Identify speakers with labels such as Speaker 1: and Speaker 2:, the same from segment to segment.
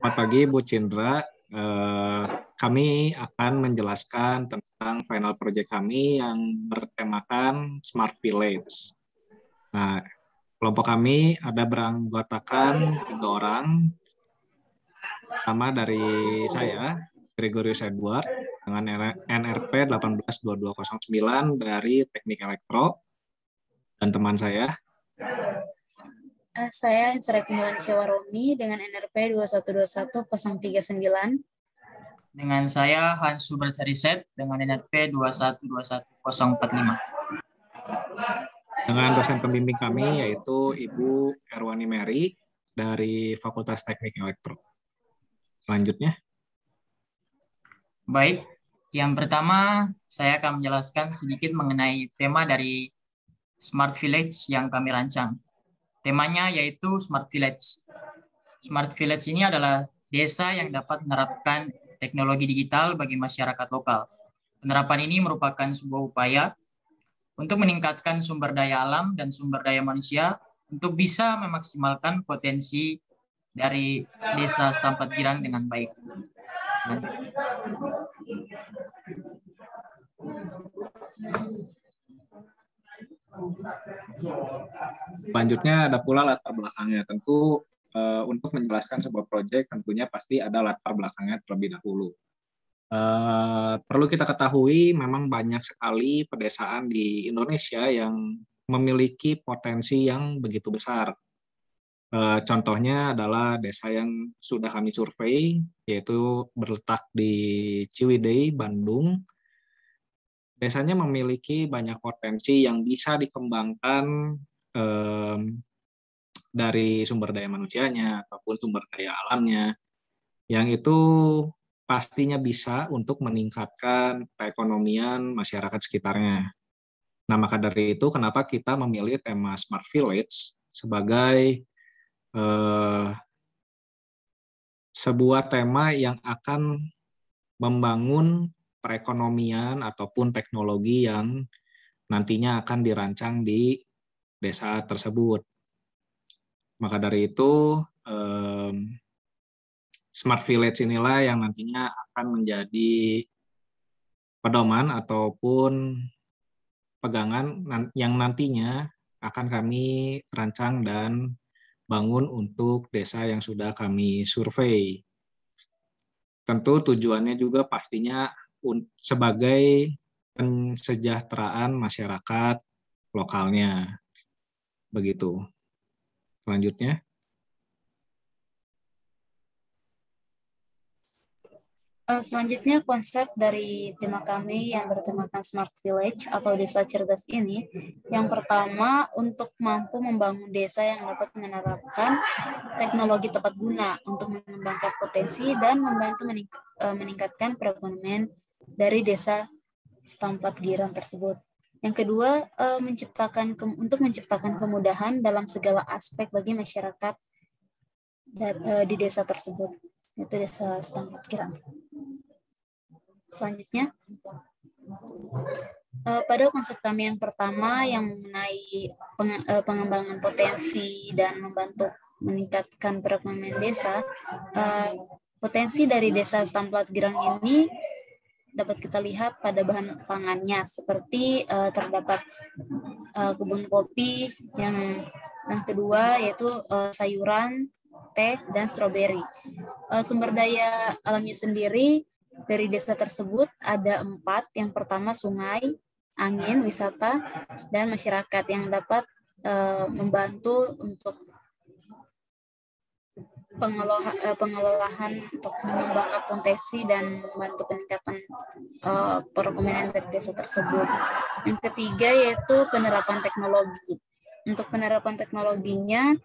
Speaker 1: Selamat pagi, Bu Cindra. Kami akan menjelaskan tentang final project kami yang bertemakan Smart Village. Nah, kelompok kami ada beranggotakan 3 orang. Pertama dari saya, Gregorius Edward, dengan NRP 182209 dari Teknik Elektro, dan teman saya.
Speaker 2: Saya Srek Indonesia Waromi dengan NRP 2121039.
Speaker 3: Dengan saya Hans Hubert Hariset dengan NRP 2121045.
Speaker 1: Dengan dosen pembimbing kami yaitu Ibu Erwani Mary dari Fakultas Teknik Elektro. Selanjutnya.
Speaker 3: Baik, yang pertama saya akan menjelaskan sedikit mengenai tema dari Smart Village yang kami rancang. Temanya yaitu Smart Village. Smart Village ini adalah desa yang dapat menerapkan teknologi digital bagi masyarakat lokal. Penerapan ini merupakan sebuah upaya untuk meningkatkan sumber daya alam dan sumber daya manusia untuk bisa memaksimalkan potensi dari desa Setampat Girang dengan baik.
Speaker 1: Selanjutnya ada pula latar belakangnya. Tentu untuk menjelaskan sebuah proyek tentunya pasti ada latar belakangnya terlebih dahulu. Perlu kita ketahui memang banyak sekali pedesaan di Indonesia yang memiliki potensi yang begitu besar. Contohnya adalah desa yang sudah kami survei, yaitu berletak di Ciwidey, Bandung. Desanya memiliki banyak potensi yang bisa dikembangkan dari sumber daya manusianya ataupun sumber daya alamnya, yang itu pastinya bisa untuk meningkatkan perekonomian masyarakat sekitarnya. Nah, maka dari itu kenapa kita memilih tema Smart Village sebagai sebuah tema yang akan membangun perekonomian ataupun teknologi yang nantinya akan dirancang di desa tersebut. Maka dari itu, Smart Village inilah yang nantinya akan menjadi pedoman ataupun pegangan yang nantinya akan kami rancang dan bangun untuk desa yang sudah kami survei. Tentu tujuannya juga pastinya sebagai pensejahteraan masyarakat lokalnya. Begitu. Selanjutnya.
Speaker 2: Selanjutnya konsep dari tema kami yang bertemakan Smart Village atau desa cerdas ini, yang pertama untuk mampu membangun desa yang dapat menerapkan teknologi tepat guna untuk mengembangkan potensi dan membantu meningkatkan perekonomian dari desa Setampat Girang tersebut. Yang kedua, untuk menciptakan kemudahan dalam segala aspek bagi masyarakat di desa tersebut, yaitu desa Setampat Girang. Selanjutnya, pada konsep kami yang pertama yang mengenai pengembangan potensi dan membantu meningkatkan perekonomian desa, potensi dari desa Setampat Girang ini dapat kita lihat pada bahan pangannya, seperti terdapat kebun kopi, yang kedua yaitu sayuran, teh, dan stroberi. Sumber daya alamnya sendiri dari desa tersebut ada 4. Yang pertama sungai, angin, wisata, dan masyarakat yang dapat membantu untuk pengelolaan untuk mengembangkan potensi dan membantu peningkatan perekonomian dari desa tersebut. Yang ketiga yaitu penerapan teknologi. Untuk penerapan teknologinya,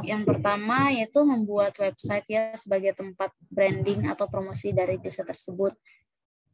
Speaker 2: yang pertama yaitu membuat website ya sebagai tempat branding atau promosi dari desa tersebut.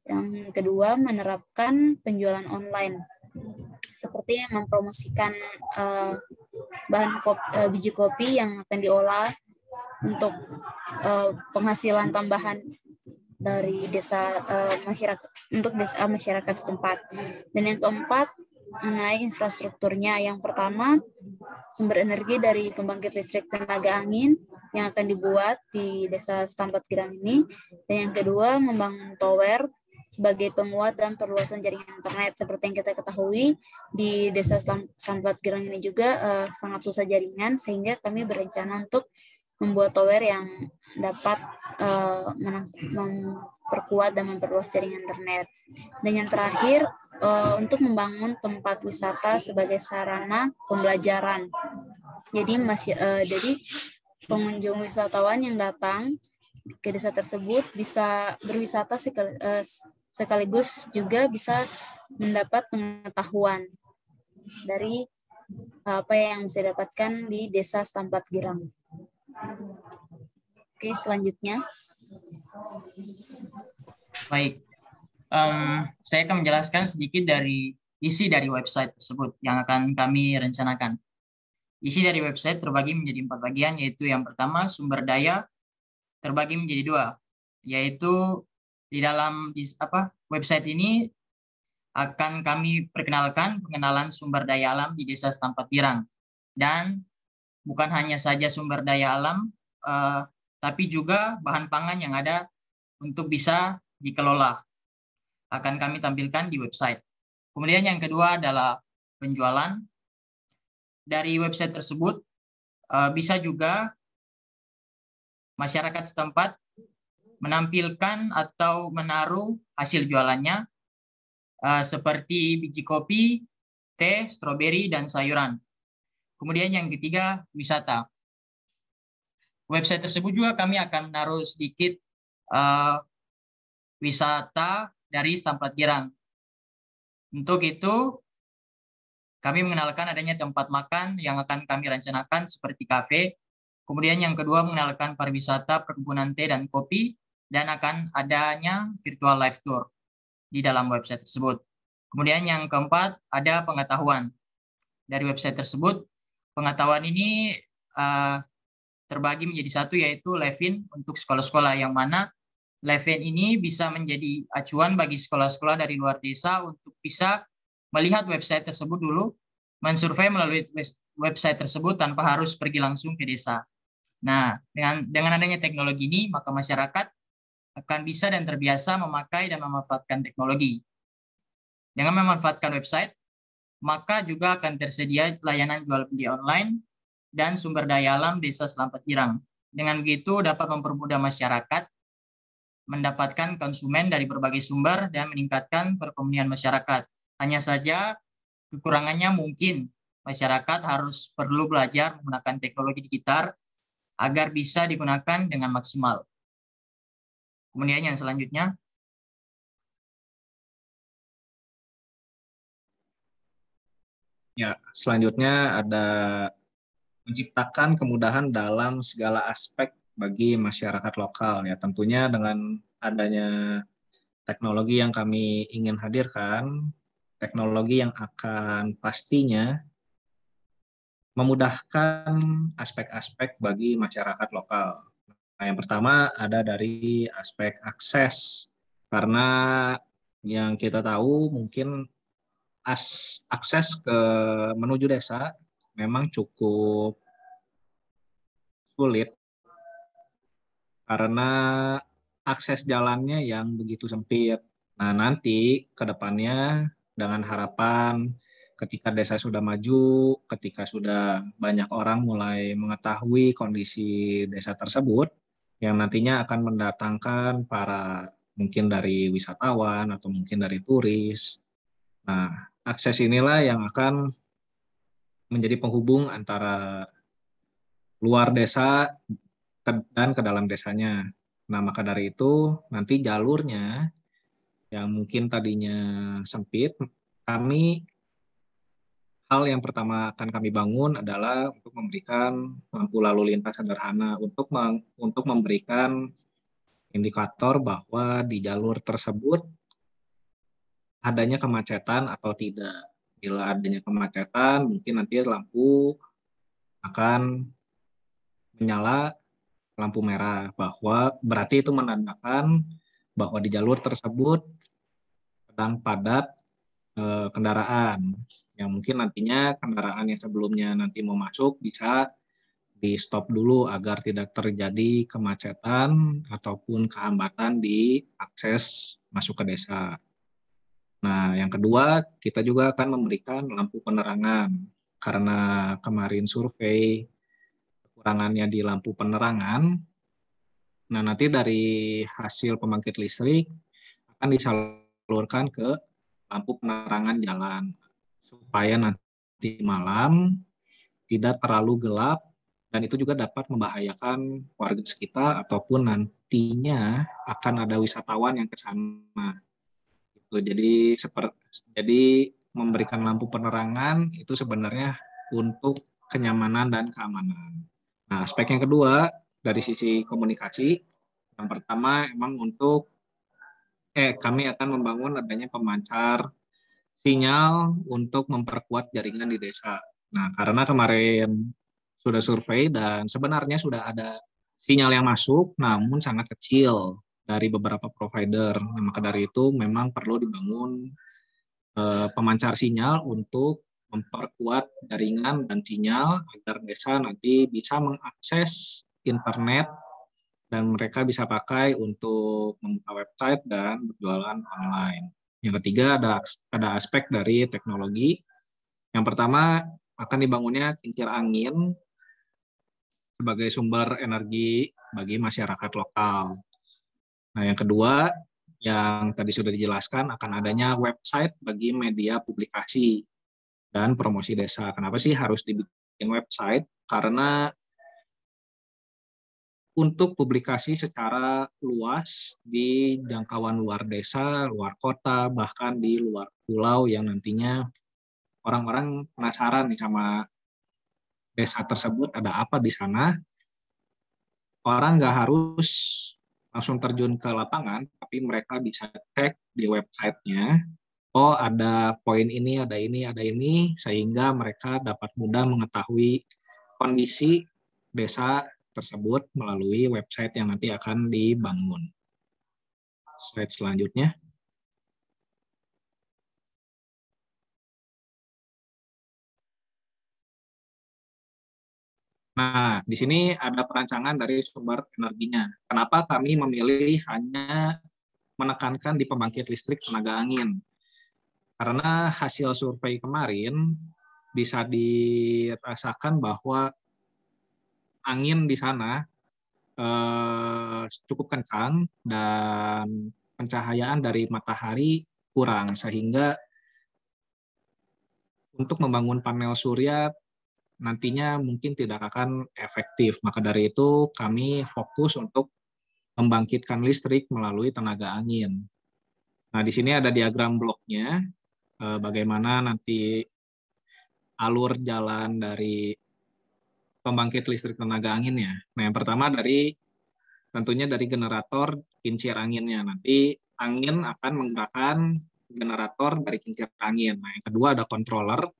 Speaker 2: Yang kedua, menerapkan penjualan online seperti mempromosikan biji kopi yang akan diolah untuk penghasilan tambahan dari desa masyarakat setempat. Dan yang keempat, mengenai infrastrukturnya. Yang pertama, sumber energi dari pembangkit listrik tenaga angin, yang akan dibuat di Desa Setampat Girang ini. Dan yang kedua, membangun tower sebagai penguat dan perluasan jaringan internet. Seperti yang kita ketahui, di Desa Setampat Girang ini juga sangat susah jaringan, sehingga kami berencana untuk membuat tower yang dapat memperkuat dan memperluas jaringan internet. Dan yang terakhir, untuk membangun tempat wisata sebagai sarana pembelajaran. Jadi pengunjung wisatawan yang datang ke desa tersebut bisa berwisata sekaligus juga bisa mendapat pengetahuan dari apa yang bisa didapatkan di Desa Setampat Girang. Oke, selanjutnya.
Speaker 3: Baik, saya akan menjelaskan sedikit dari isi dari website tersebut yang akan kami rencanakan. Isi dari website terbagi menjadi 4 bagian, yaitu yang pertama sumber daya terbagi menjadi 2, yaitu di dalam website ini akan kami perkenalkan pengenalan sumber daya alam di Desa Setampat Girang, dan bukan hanya saja sumber daya alam, tapi juga bahan pangan yang ada untuk bisa dikelola akan kami tampilkan di website. Kemudian yang kedua adalah penjualan. Dari website tersebut bisa juga masyarakat setempat menampilkan atau menaruh hasil jualannya seperti biji kopi, teh, stroberi, dan sayuran. Kemudian yang ketiga, wisata. Website tersebut juga kami akan menaruh sedikit wisata dari Setampat Girang. Untuk itu, kami mengenalkan adanya tempat makan yang akan kami rencanakan seperti kafe. Kemudian yang kedua, mengenalkan pariwisata, perkebunan teh dan kopi, dan akan adanya virtual live tour di dalam website tersebut. Kemudian yang keempat, ada pengetahuan. Dari website tersebut, pengetahuan ini terbagi menjadi 1, yaitu Levin untuk sekolah-sekolah, yang mana Levin ini bisa menjadi acuan bagi sekolah-sekolah dari luar desa untuk bisa melihat website tersebut dulu, mensurvei melalui website tersebut tanpa harus pergi langsung ke desa. Nah, dengan adanya teknologi ini, maka masyarakat akan bisa dan terbiasa memakai dan memanfaatkan teknologi. Dengan memanfaatkan website, maka juga akan tersedia layanan jual beli online dan sumber daya alam Desa Setampat Girang. Dengan begitu dapat mempermudah masyarakat mendapatkan konsumen dari berbagai sumber dan meningkatkan perekonomian masyarakat. Hanya saja kekurangannya mungkin masyarakat harus perlu belajar menggunakan teknologi digital agar bisa digunakan dengan maksimal. Kemudian yang selanjutnya.
Speaker 1: Ya, selanjutnya ada menciptakan kemudahan dalam segala aspek bagi masyarakat lokal. Ya, tentunya dengan adanya teknologi yang kami ingin hadirkan, teknologi yang akan pastinya memudahkan aspek-aspek bagi masyarakat lokal. Nah, yang pertama ada dari aspek akses, karena yang kita tahu mungkin akses ke menuju desa memang cukup sulit karena akses jalannya yang begitu sempit. Nah, nanti ke depannya dengan harapan ketika desa sudah maju, ketika sudah banyak orang mulai mengetahui kondisi desa tersebut, yang nantinya akan mendatangkan para mungkin dari wisatawan atau mungkin dari turis. Nah, akses inilah yang akan menjadi penghubung antara luar desa dan ke dalam desanya. Nah, maka dari itu nanti jalurnya yang mungkin tadinya sempit, hal yang pertama akan kami bangun adalah untuk memberikan lampu lalu lintas sederhana untuk memberikan indikator bahwa di jalur tersebut adanya kemacetan atau tidak. Bila adanya kemacetan, mungkin nanti lampu akan menyala lampu merah, bahwa berarti itu menandakan bahwa di jalur tersebut sedang padat kendaraan, yang mungkin nantinya kendaraan yang sebelumnya nanti mau masuk bisa di stop dulu agar tidak terjadi kemacetan ataupun kehambatan di akses masuk ke desa. Nah, yang kedua, kita juga akan memberikan lampu penerangan. Karena kemarin survei kekurangannya di lampu penerangan, nah nanti dari hasil pembangkit listrik akan disalurkan ke lampu penerangan jalan. Supaya nanti malam tidak terlalu gelap, dan itu juga dapat membahayakan warga sekitar ataupun nantinya akan ada wisatawan yang ke sana. Jadi memberikan lampu penerangan itu sebenarnya untuk kenyamanan dan keamanan. Nah, aspek yang kedua dari sisi komunikasi, yang pertama emang kami akan membangun adanya pemancar sinyal untuk memperkuat jaringan di desa. Nah, karena kemarin sudah survei dan sebenarnya sudah ada sinyal yang masuk, namun sangat kecil dari beberapa provider. Nah, maka dari itu memang perlu dibangun pemancar sinyal untuk memperkuat jaringan dan sinyal agar desa nanti bisa mengakses internet dan mereka bisa pakai untuk membuka website dan berjualan online. Yang ketiga ada aspek dari teknologi. Yang pertama akan dibangunnya kincir angin sebagai sumber energi bagi masyarakat lokal. Nah, yang kedua yang tadi sudah dijelaskan akan adanya website bagi media publikasi dan promosi desa. Kenapa sih harus dibikin website? Karena untuk publikasi secara luas di jangkauan luar desa, luar kota, bahkan di luar pulau yang nantinya orang-orang penasaran nih sama desa tersebut, ada apa di sana. Orang nggak harus langsung terjun ke lapangan, tapi mereka bisa cek di websitenya, oh ada poin ini, ada ini, sehingga mereka dapat mudah mengetahui kondisi desa tersebut melalui website yang nanti akan dibangun. Slide selanjutnya. Nah, di sini ada perancangan dari sumber energinya. Kenapa kami memilih hanya menekankan di pembangkit listrik tenaga angin? Karena hasil survei kemarin bisa dirasakan bahwa angin di sana cukup kencang dan pencahayaan dari matahari kurang, sehingga untuk membangun panel surya nantinya mungkin tidak akan efektif. Maka dari itu kami fokus untuk membangkitkan listrik melalui tenaga angin. Nah, di sini ada diagram bloknya, bagaimana nanti alur jalan dari pembangkit listrik tenaga anginnya. Nah, yang pertama tentunya dari generator kincir anginnya. Nanti angin akan menggerakkan generator dari kincir angin. Nah, yang kedua ada controller.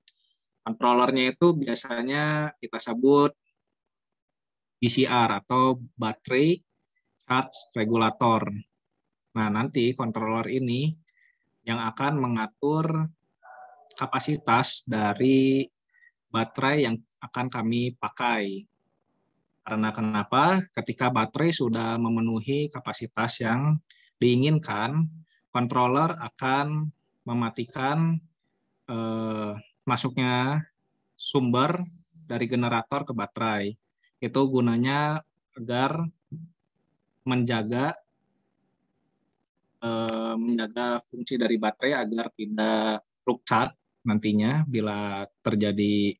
Speaker 1: Controllernya itu biasanya kita sebut BCR atau Battery Charge Regulator. Nah, nanti controller ini yang akan mengatur kapasitas dari baterai yang akan kami pakai. Karena kenapa? Ketika baterai sudah memenuhi kapasitas yang diinginkan, controller akan mematikan masuknya sumber dari generator ke baterai. Itu gunanya agar menjaga fungsi dari baterai agar tidak rusak nantinya bila terjadi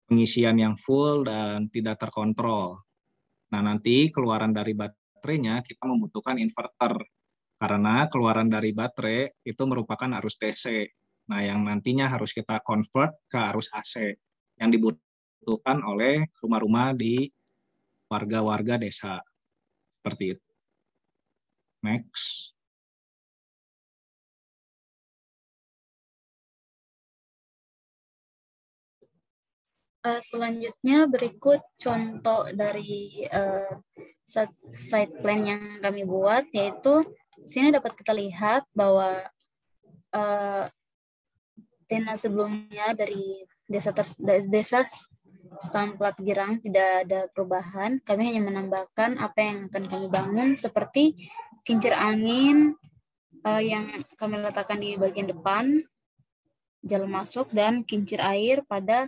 Speaker 1: pengisian yang full dan tidak terkontrol. Nah, nanti keluaran dari baterainya kita membutuhkan inverter karena keluaran dari baterai itu merupakan arus DC. Nah, yang nantinya harus kita convert ke arus AC yang dibutuhkan oleh rumah-rumah di warga-warga desa. Seperti itu. Next.
Speaker 2: Selanjutnya berikut contoh dari site plan yang kami buat, yaitu di sini dapat kita lihat bahwa tema sebelumnya dari desa Stamp Plat Girang tidak ada perubahan. Kami hanya menambahkan apa yang akan kami bangun seperti kincir angin yang kami letakkan di bagian depan, jalan masuk, dan kincir air pada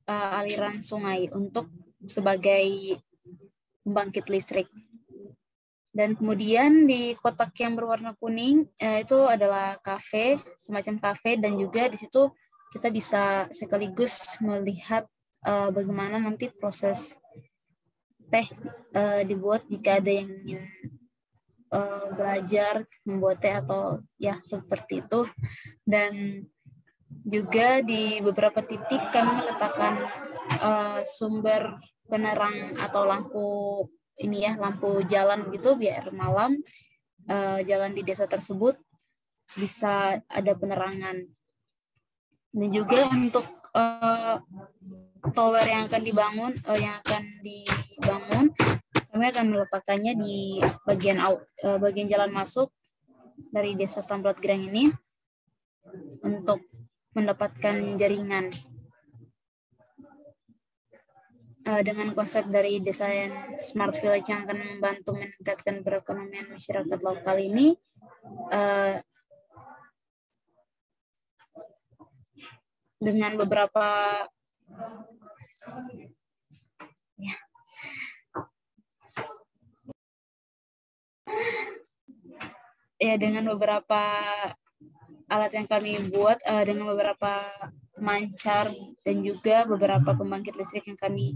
Speaker 2: aliran sungai untuk sebagai pembangkit listrik. Dan kemudian di kotak yang berwarna kuning itu adalah kafe, semacam kafe, dan juga di situ kita bisa sekaligus melihat bagaimana nanti proses teh dibuat jika ada yang ingin belajar membuat teh atau ya seperti itu. Dan juga di beberapa titik kami meletakkan sumber penerang atau lampu ini ya, lampu jalan gitu, biar malam jalan di desa tersebut bisa ada penerangan. Dan juga untuk tower yang akan dibangun, kami akan meletakkannya di bagian jalan masuk dari desa Stamp Plat Girang ini untuk mendapatkan jaringan. Dengan konsep dari desain Smart Village yang akan membantu meningkatkan perekonomian masyarakat lokal ini, dengan beberapa dengan beberapa alat yang kami buat, dengan beberapa pemancar dan juga beberapa pembangkit listrik yang kami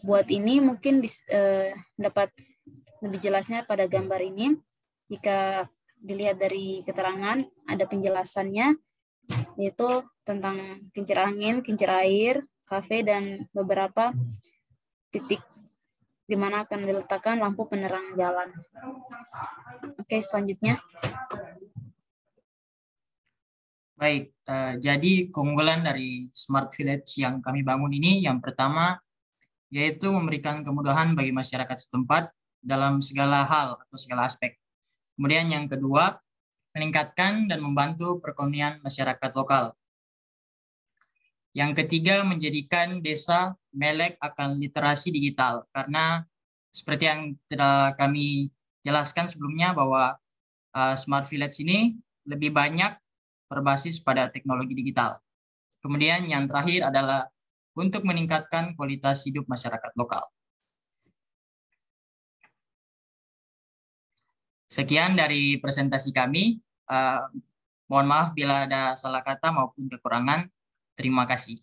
Speaker 2: buat ini, mungkin dapat lebih jelasnya pada gambar ini. Jika dilihat dari keterangan, ada penjelasannya, yaitu tentang kincir angin, kincir air, kafe, dan beberapa titik di mana akan diletakkan lampu penerang jalan. Oke, selanjutnya.
Speaker 3: Baik, jadi keunggulan dari Smart Village yang kami bangun ini, yang pertama yaitu memberikan kemudahan bagi masyarakat setempat dalam segala hal atau segala aspek. Kemudian yang kedua, meningkatkan dan membantu perekonomian masyarakat lokal. Yang ketiga, menjadikan desa melek akan literasi digital, karena seperti yang telah kami jelaskan sebelumnya bahwa Smart Village ini lebih banyak berbasis pada teknologi digital. Kemudian yang terakhir adalah untuk meningkatkan kualitas hidup masyarakat lokal. Sekian dari presentasi kami. Mohon maaf bila ada salah kata maupun kekurangan. Terima kasih.